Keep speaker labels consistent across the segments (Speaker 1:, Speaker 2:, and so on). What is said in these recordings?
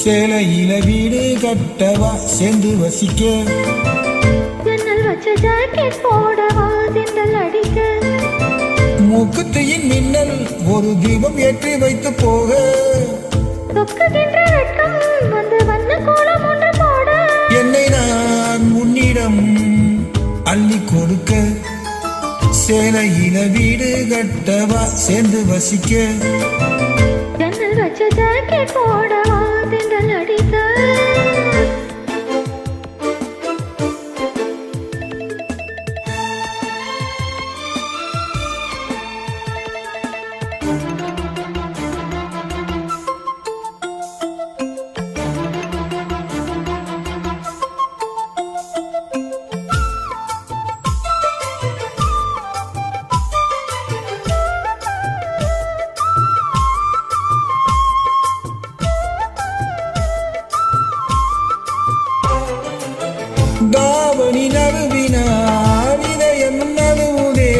Speaker 1: சேலையில வீடு கட்டவா சேர்ந்து வசிக்க,
Speaker 2: ஜன்னல் வச்ச ஜாக்கெட் போடவா திண்டல் அடிக்க,
Speaker 1: மூக்குத்தியின் மின்னல் ஒரு தீபம் ஏற்றி வைத்து போக,
Speaker 2: தொக்குகின்ற வெட்கம் வந்து வண்ண கோலம் ஒன்று போட,
Speaker 1: என்னை நான் உன்னிடம் அள்ளி கொடுக்க, சேலையில வீடு கட்டவா சேர்ந்து வசிக்க,
Speaker 2: ஜன்னல் வச்ச ஜாக்கெட் போடவா திண்டல் அடிக்க.
Speaker 1: தாவணி நடுவினால் இதயம் நடுவுதே,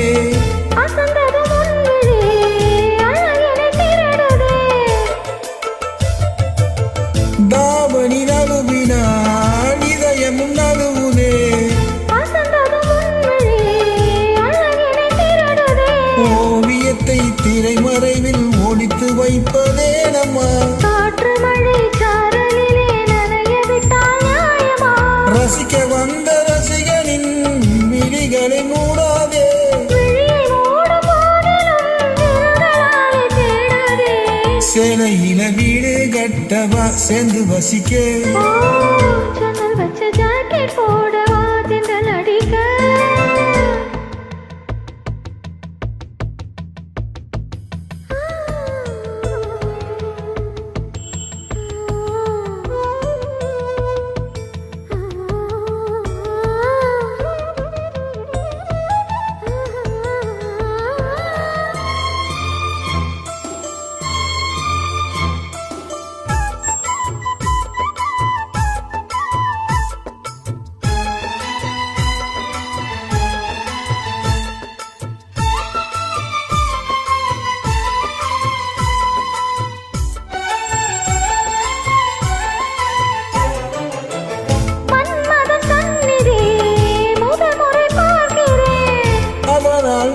Speaker 1: தாவணி நடுவினால் இதயம் நடுவுதே, ஓவியத்தை திரைமறைவில் ஒழித்து வைப்பதே நம்மா, ரசிக்க வந்த ரசிகனின் விழிகளை மூடாதே, சேலையில வீடு கட்டவா சேர்ந்து வசிக்க,
Speaker 2: ஜன்னல் வச்ச ஜாக்கெட் போடவா திண்டல் அடிக்க.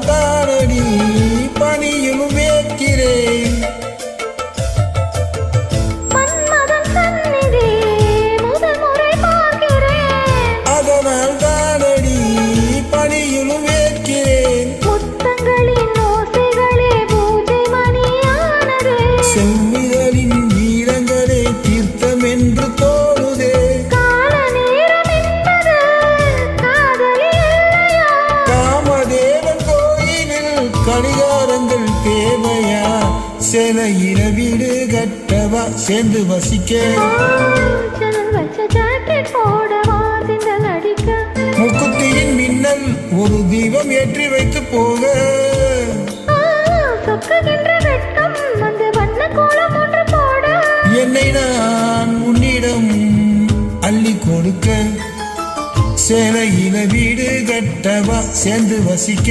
Speaker 1: தானடி பணியும் வேக்கிறேன், அதனால் தானடி பணியும் வேக்கிறேன், செவ்விதழின் வீரங்களே தீர்த்தம் என்று தோணுதே, காமதேவன் கோயிலில் கடிகாரங்கள் தேவையா, சேலையில வீடு கட்டவா சேர்ந்து வசிக்க, முக்குத்தியின் மின்னல் ஒரு தீபம் ஏற்றி வைத்து போக, என்னை நான் உன்னிடம் அள்ளி கொடுக்க, சேலையில வீடு கட்டவா சேர்ந்து வசிக்க.